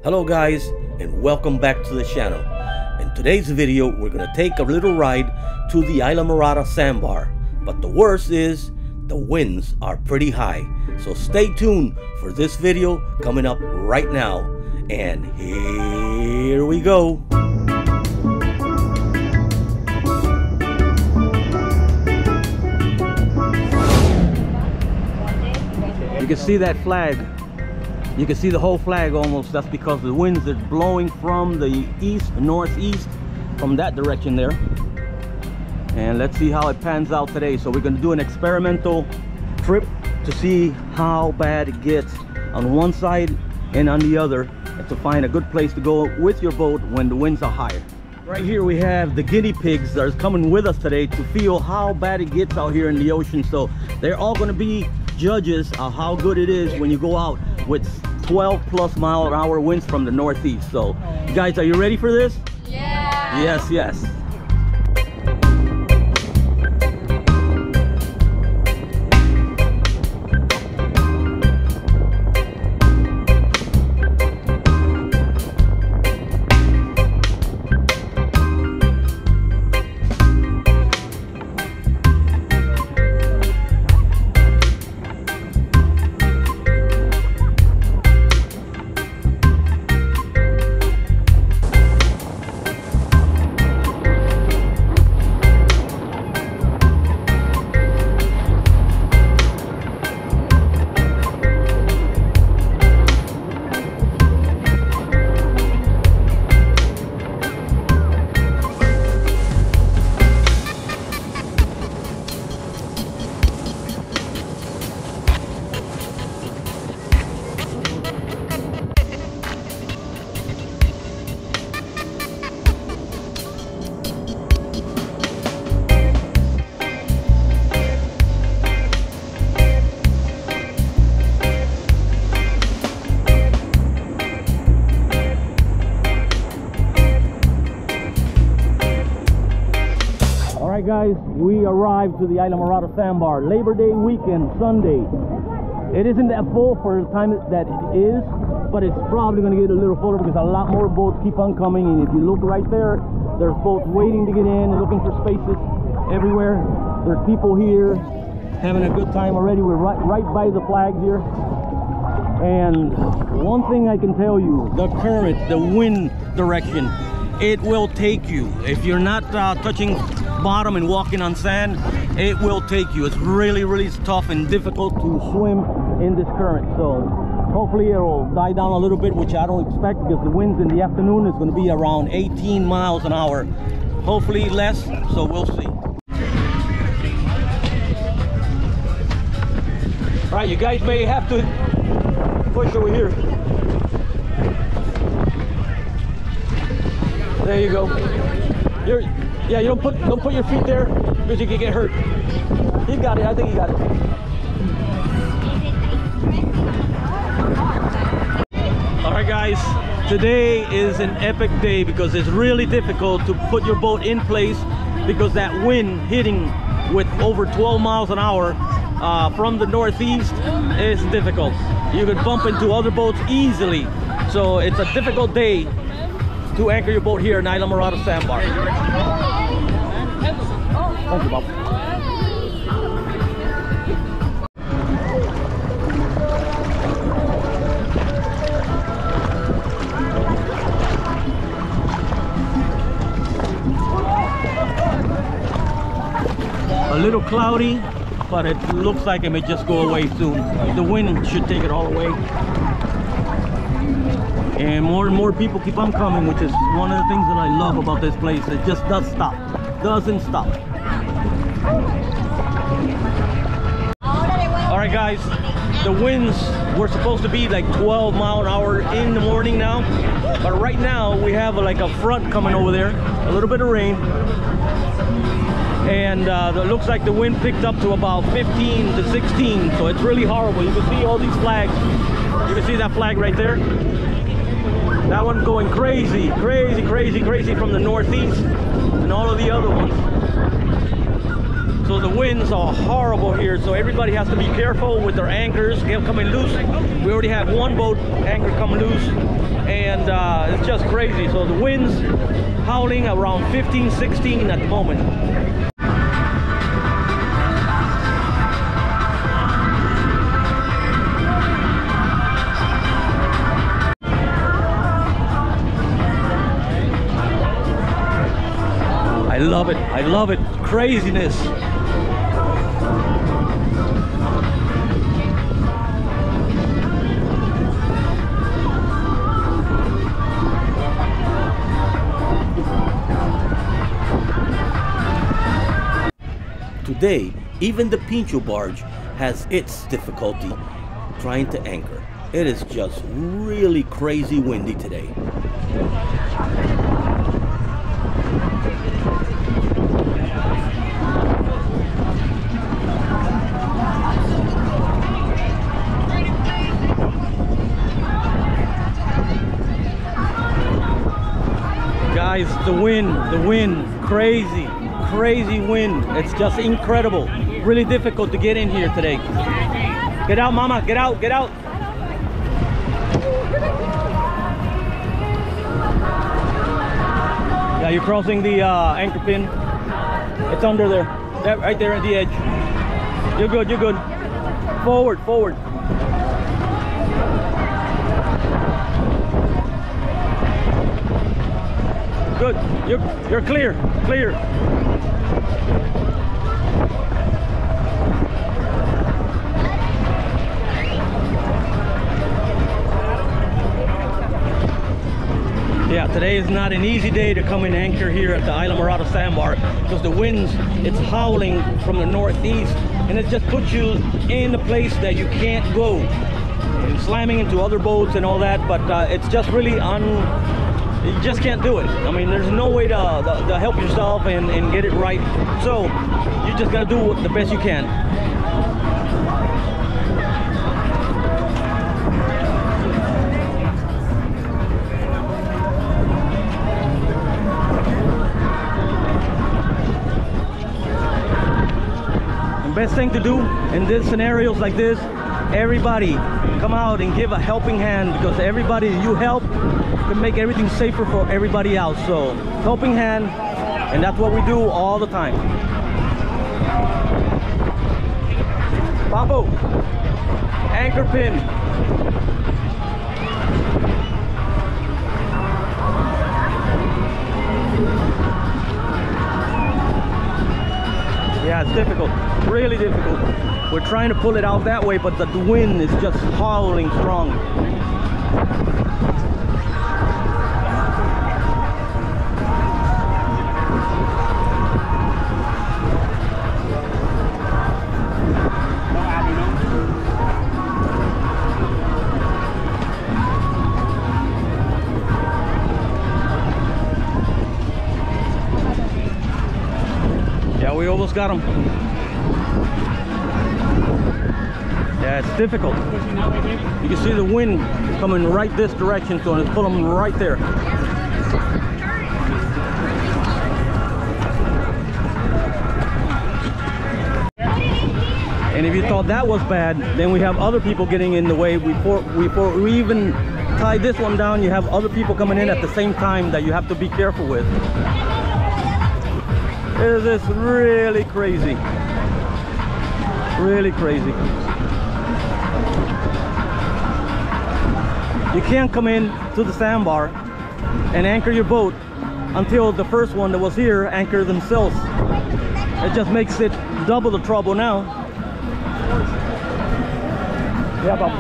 Hello guys, and welcome back to the channel. In today's video we're gonna take a little ride to the ISLAMORADA Sandbar, but the worst is the winds are pretty high, so stay tuned for this video coming up right now. And here we go. You can see that flag. You can see the whole flag almost. That's because the winds are blowing from the east, northeast, from that direction there. And let's see how it pans out today. So we're going to do an experimental trip to see how bad it gets on one side and on the other, and to find a good place to go with your boat when the winds are higher. Right here we have the guinea pigs that are coming with us today to feel how bad it gets out here in the ocean. So they're all going to be judges of how good it is when you go out with 12+-mile-an-hour winds from the northeast. So guys, are you ready for this? Yeah. Yes. Alright guys, we arrived to the ISLAMORADA Sandbar, Labor Day weekend, Sunday. It isn't that full for the time that it is, but it's probably going to get a little fuller because a lot more boats keep on coming. And if you look right there, there's boats waiting to get in, looking for spaces everywhere. There's people here having a good time already. We're right by the flag here. And one thing I can tell you, the current, the wind direction, it will take you. If you're not touching bottom and walking on sand, it will take you. It's really tough and difficult to swim in this current. So hopefully it'll die down a little bit, which I don't expect, because the winds in the afternoon is going to be around 18 miles an hour, hopefully less, so we'll see. All right, you guys may have to push over here. There you go. Yeah, you don't put your feet there because you can get hurt. He got it. I think he got it. All right, guys. Today is an epic day because it's really difficult to put your boat in place because that wind hitting with over 12 miles an hour from the northeast is difficult. You could bump into other boats easily. So it's a difficult day to anchor your boat here in ISLAMORADA Sandbar. Thank you, Bob. A little cloudy, but it looks like it may just go away soon. The wind should take it all away. And more people keep on coming, which is one of the things that I love about this place. It just doesn't stop. All right guys, the winds were supposed to be like 12 mile an hour in the morning now, but right now we have like a front coming over there, a little bit of rain, and it looks like the wind picked up to about 15 to 16, so it's really horrible. You can see all these flags. You can see that flag right there. That one going crazy from the northeast, and all of the other ones. So the winds are horrible here, so everybody has to be careful with their anchors coming loose. We already have one boat anchor coming loose, and It's just crazy. So the wind's howling around 15, 16 at the moment. I love it. I love it. Craziness. Today, even the Pincho barge has its difficulty trying to anchor. It is just really crazy windy today. Guys, the wind, crazy wind. It's just incredible. Really difficult to get in here today. Get out, mama, get out, get out. Yeah, you're crossing the anchor pin. It's under there. That right there at the edge. You're good, you're good. Forward, forward. Good. You're clear. Clear. Yeah, today is not an easy day to come and anchor here at the ISLAMORADA Sandbar because the winds, it's howling from the northeast and it just puts you in a place that you can't go. And slamming into other boats and all that, but it's just really you just can't do it. I mean, there's no way to help yourself and get it right. So you just gotta do the best you can. The best thing to do in these scenarios like this, everybody come out and give a helping hand, because everybody you help can make everything safer for everybody else. So helping hand, and that's what we do all the time. Papo, anchor pin. Yeah, it's difficult, really difficult. We're trying to pull it out that way, but the wind is just howling strong. Yeah, we almost got them. Yeah, it's difficult. You can see the wind coming right this direction, so it's pulling them right there. And if you thought that was bad, then we have other people getting in the way. Before we even tie this one down, you have other people coming in at the same time that you have to be careful with. It is really crazy. Really crazy. You can't come in to the sandbar and anchor your boat until the first one that was here anchor themselves. It just makes it double the trouble now. Yeah, Bob.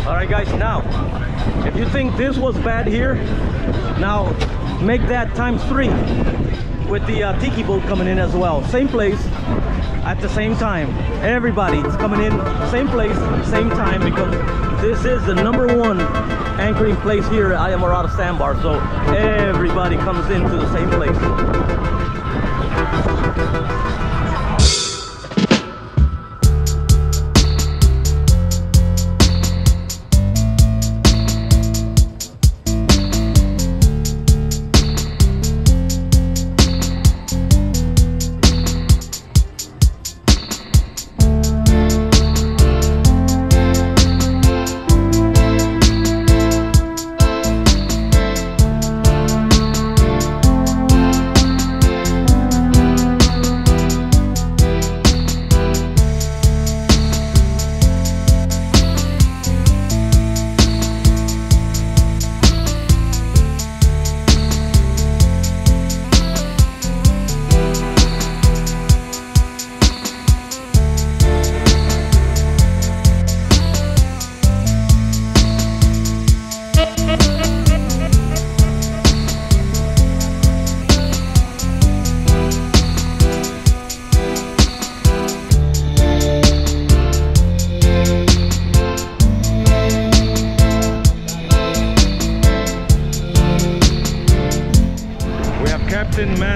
Alright guys, now if you think this was bad here, now make that times 3 with the tiki boat coming in as well. Same place at the same time. Everybody is coming in same place, same time, because this is the #1 anchoring place here at ISLAMORADA Sandbar. So everybody comes into the same place.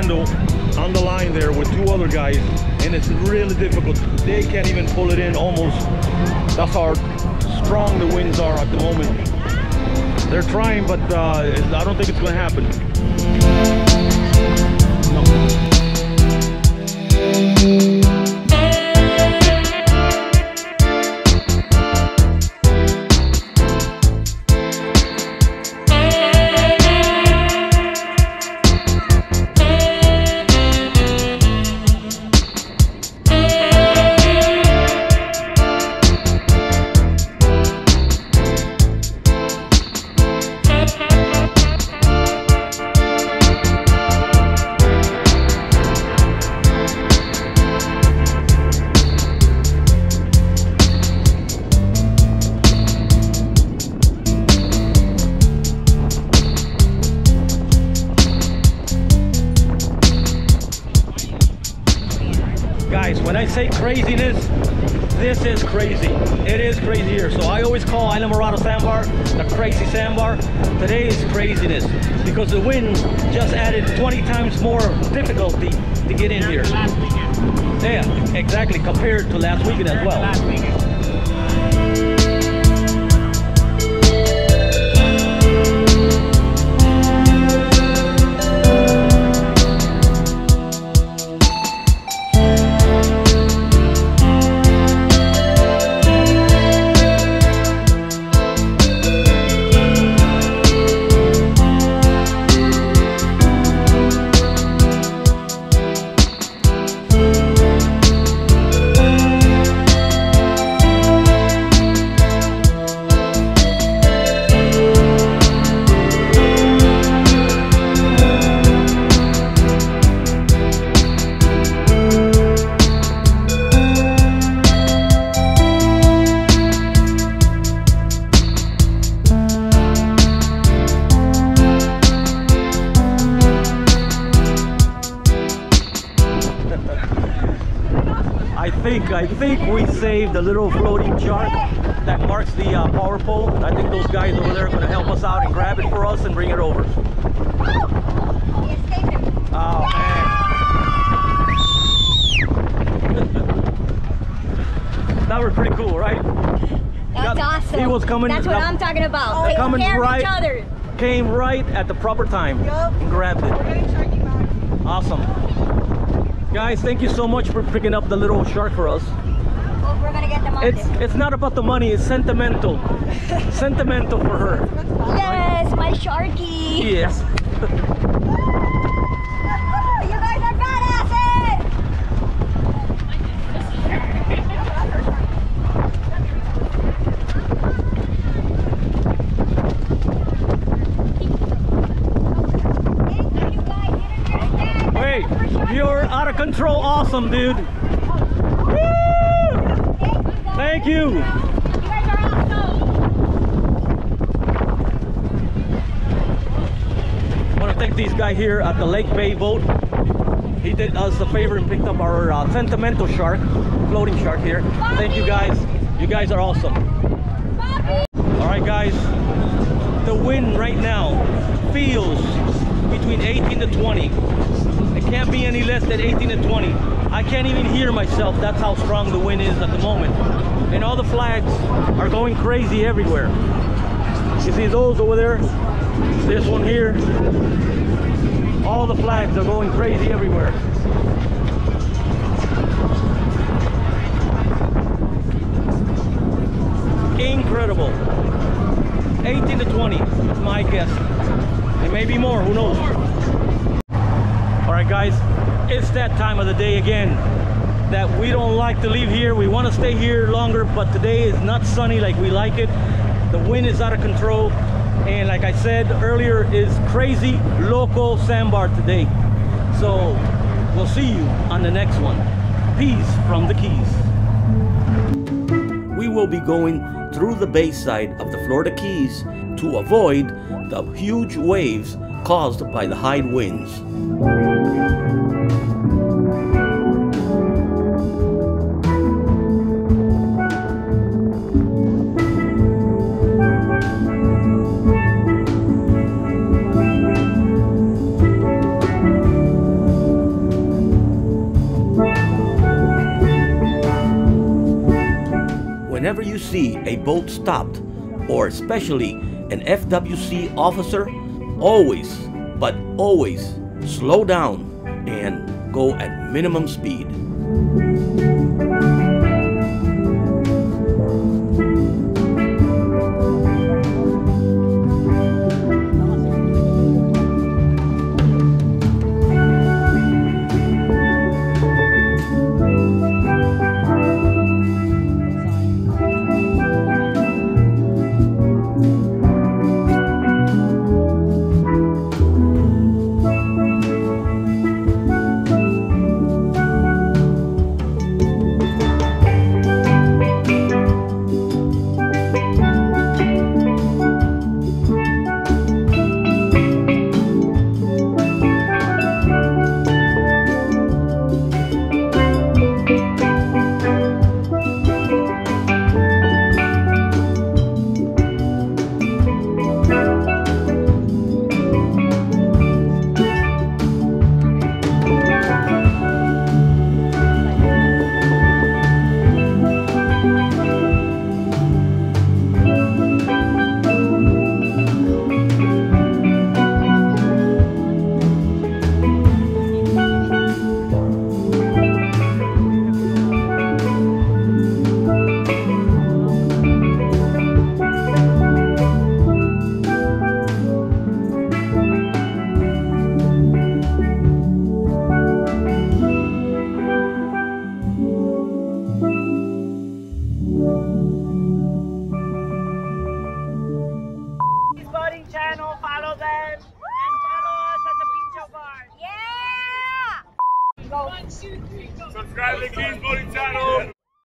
handle on the line there with two other guys, and it's really difficult. They can't even pull it in almost. That's how strong the winds are at the moment. They're trying, but I don't think it's going to happen. No. Guys, when I say craziness, this is crazy. It is crazy here. So I always call ISLAMORADA Sandbar the crazy sandbar. Today is craziness because the wind just added 20 times more difficulty to get in here. Yeah, exactly, compared to last weekend as well. I think we saved the little floating shark that marks the power pole. I think those guys over there are going to help us out and grab it for us and bring it over. Oh man. That was pretty cool, right? That's awesome. He was coming. That's what I'm talking about. Taking coming care right, of each other. Came right at the proper time and grabbed it. Awesome. Guys, thank you so much for picking up the little shark for us. Well, we're gonna get them on It's not about the money, it's sentimental. Sentimental for her. Yes, my sharky. Yes. You guys are badasses! Wait, you're out of control awesome, dude. Woo! Thank you. You guys are awesome. I want to thank these guys here at the Lake Bay boat. He did us a favor and picked up our sentimental shark, floating shark here. Thank you guys. You guys are awesome. All right, guys. The wind right now feels between 18 to 20. It can't be any less than 18 to 20. I can't even hear myself. That's how strong the wind is at the moment. And all the flags are going crazy everywhere. You see those over there? This one here. All the flags are going crazy everywhere. Incredible. 18 to 20 is my guess. It may be more, who knows? All right, guys, it's that time of the day again that we don't like to leave here. We want to stay here longer, but today is not sunny like we like it. The wind is out of control, and like I said earlier, is crazy local sandbar today. So we'll see you on the next one. Peace from the Keys. We will be going through the bay side of the Florida Keys to avoid the huge waves caused by the high winds. whenever you see a boat stopped, or especially an FWC officer, always, but always slow down and go at minimum speed. Keysboating channel, follow them, and follow us at the beach bar. Yeah! Go. 1, 2, 3, go. Subscribe to the Keysboating channel.